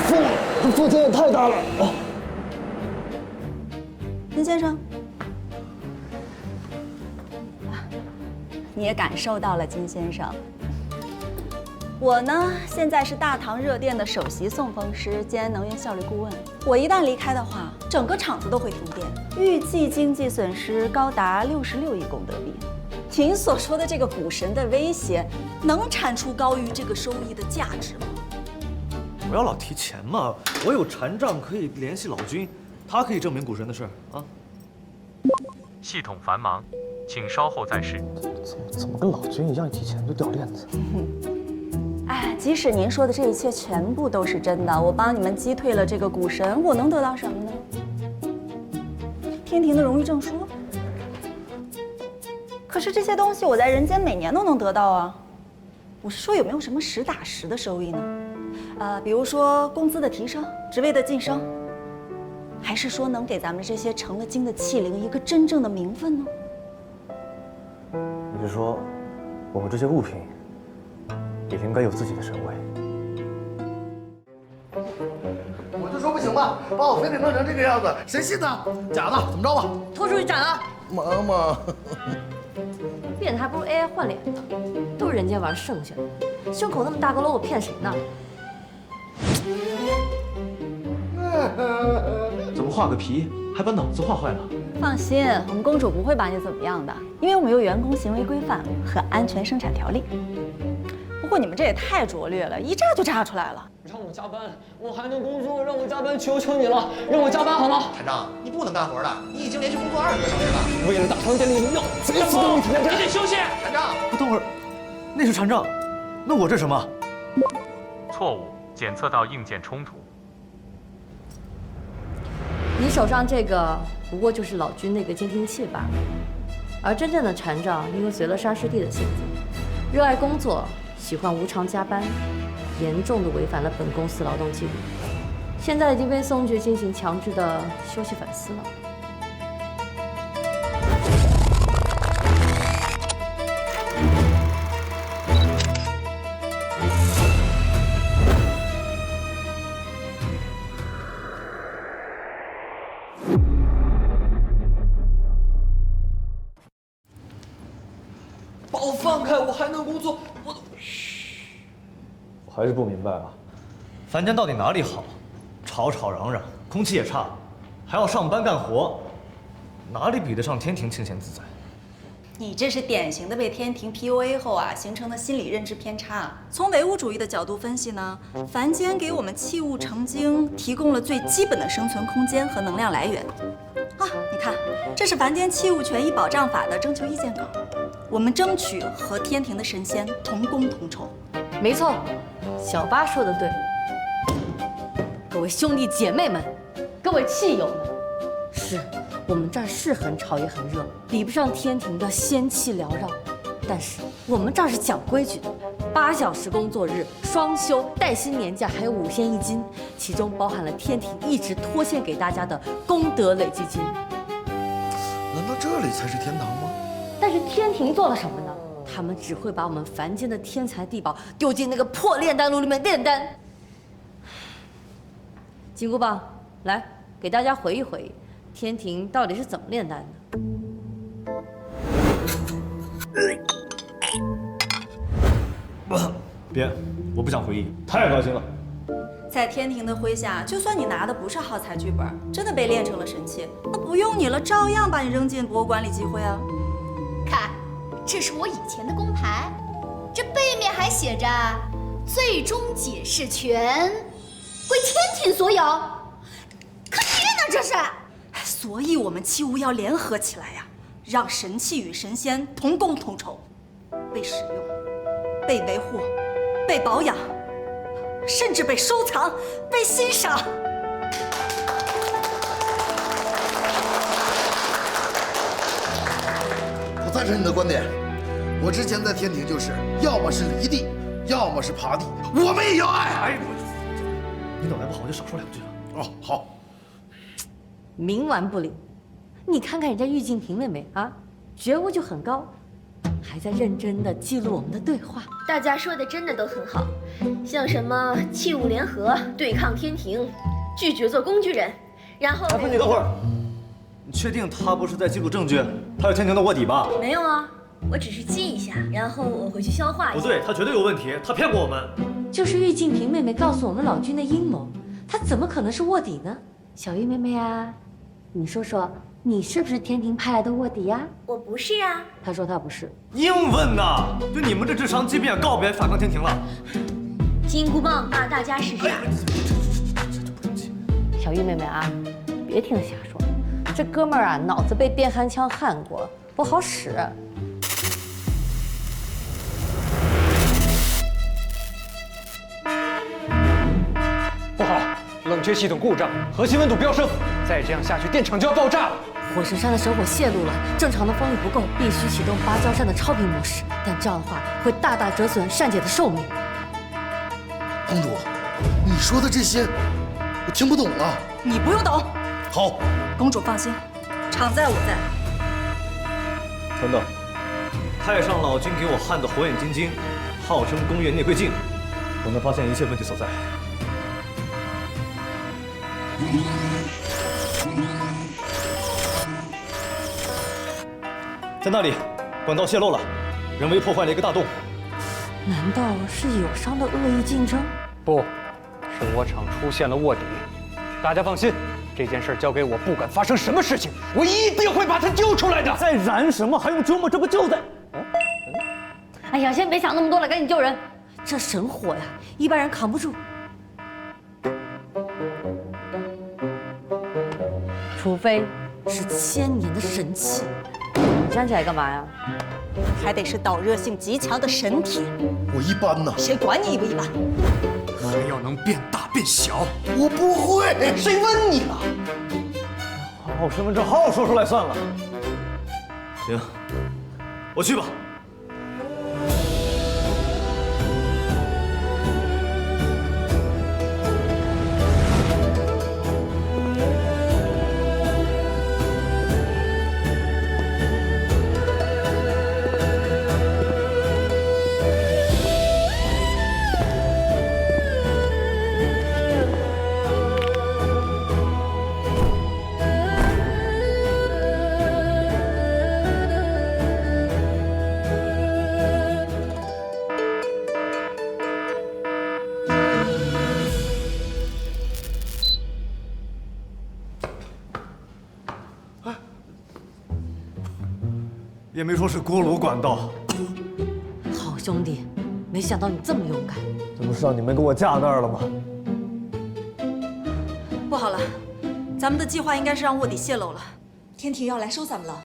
瘋了，這風險也太大了。林先生，你也感受到了，金先生。我呢，现在是大唐热电的首席送风师兼能源效率顾问。我一旦離開的話，整個廠子都會停電，預計經濟損失高達66億公德幣。您所說的這個股神的威脅，能產出高於這個收益的價值嗎？不要老提錢嘛，我有殘障可以聯繫老君，他可以證明股神的事啊。系統繁忙，請稍後再試。怎麼跟老君一樣，一提錢就掉鏈子？哎，即使您說的這一切全部都是真的，我幫你們擊退了這個股神，我能得到什麼呢？天庭的榮譽證書。可是這些東西我在人間每年都能得到啊。我是說有沒有什麼實打實的收益呢？比如說工資的提升、職位的晉升，還是說能給咱們這些成了精的器灵一個真正的名分呢？你是说，我们这些物品也应该有自己的神位？我就说不行吧，把我非得弄成这个样子，谁信呢？假的，怎么着吧？拖出去斩了！妈妈，变的还不如 AI 换脸呢，都是人家玩剩下的，胸口那么大个窿，骗谁呢？怎么画个皮还把腦子畫壞了？放心，我們公主不會把你怎麼樣的，因為我們有員工行為規範和安全生產條例。不過你們這也太拙劣了，一炸就炸出來了。讓我加班，我還能工作，讓我加班，求求你了，讓我加班好嗎？團長，你不能幹活了，你已經連續工作20個小時了。為了大唐電力榮耀，這次都沒停下來。你得休息。團長，等會兒，那是殘障，那我這什麼？錯誤，檢測到硬件衝突。你手上這個不過就是老君那個監聽器罷了，而真正的殘障因為隨了沙師弟的性子，熱愛工作，喜歡無償加班，嚴重的違反了本公司勞動紀律，現在已經被送去進行強制的休息反思了。把我放開，我還能工作，我還是不明白啊，凡間到底哪裡好？吵吵嚷嚷，空氣也差，還要上班幹活，哪裡比得上天庭清閒自在？你這是典型的被天庭 PUA 後啊形成的心理認知偏差。從唯物主義的角度分析呢，凡間給我們器物成精提供了最基本的生存空間和能量來源。啊，你看，這是凡間器物權益保障法的徵求意見稿，我們爭取和天庭的神仙同工同酬。沒錯，小八說的對。各位兄弟姐妹們，各位器友們，是我們這兒是很吵也很熱，比不上天庭的仙氣繚繞，但是我們這兒是講規矩的，8小時工作日、雙休、帶薪年假，還有5天1金，其中包含了天庭一直拖欠給大家的功德累積金。難道這裡才是天堂嗎？但是天庭做了什麼呢？他們只會把我們凡間的天財地寶丟進那個破煉丹爐裡面煉丹。金箍棒，來給大家回憶回憶，天庭到底是怎麼煉丹的？別，我不想回憶，太惡心了。在天庭的麾下，就算你拿的不是耗材劇本，真的被煉成了神器，那不用你了，照樣把你扔進博物館裡集會啊。看，這是我以前的工牌，這背面還寫着“最終解釋權歸天庭所有”，可天哪，這是！所以我們器物要聯合起來呀，讓神器與神仙同工同酬，被使用、被維護、被保養，甚至被收藏、被欣賞。我贊成你的觀點。我之前在天庭就是，要麼是離地，要麼是爬地，我們也要愛。哎，你腦袋不好就少說2句了。哦，好。冥頑不靈，你看看人家玉淨萍妹妹啊，覺悟就很高，還在認真地記錄我們的對話。大家說的真的都很好，像什麼器物聯合、對抗天庭、拒绝做工具人，然后……哎，不，你等会儿，你确定他不是在记录证据？他有天庭的卧底吧？没有啊，我只是记一下，然后我回去消化一下。不对，他绝对有问题，他騙过我们。就是玉净萍妹妹告訴我们老君的陰謀，她怎么可能是卧底呢？小玉妹妹啊，你说说，你是不是天庭派来的卧底呀？我不是啊。她说她不是。硬问呐！就你们这智商，即便告别反抗天庭了。金箍棒骂大家是啥？小玉妹妹啊，别听她瞎说，这哥们儿啊，脑子被电焊枪焊过，不好使。不好，冷却系统故障，核心温度飙升，再这样下去，電廠就要爆炸了。火神山的神火泄露了，正常的风力不夠，必須啟動芭蕉扇的超頻模式，但這樣的話會大大折損扇姐的壽命。公主，你說的這些我聽不懂啊。你不用懂。好，公主放心，常在我在。等等，太上老君給我焊的火眼金睛，號稱公園內窺鏡，我能發現一切問題所在。在那裡，管道泄漏了，人為破壞了一個大洞。難道是友商的惡意競爭？不，是我廠出現了臥底。大家放心，這件事交給我，不管發生什麼事情，我一定會把他揪出來的。在燃什麼？還用琢磨？這不就在……哎呀，先別想那麼多了，趕緊救人！這神火呀，一般人扛不住。除非是千年的神器。你站起來幹嘛呀？還得是導熱性極強的神鐵。我一般呢。誰管你一不一般？還要能變大變小，我不會。誰問你了？把我身份證號說出來算了。行，我去吧。也沒說是鍋爐管道。好兄弟，沒想到你這麼勇敢。這不是讓你們給我架那兒了嗎？不好了，咱們的計劃應該是讓臥底洩露了，天庭要來收咱們了。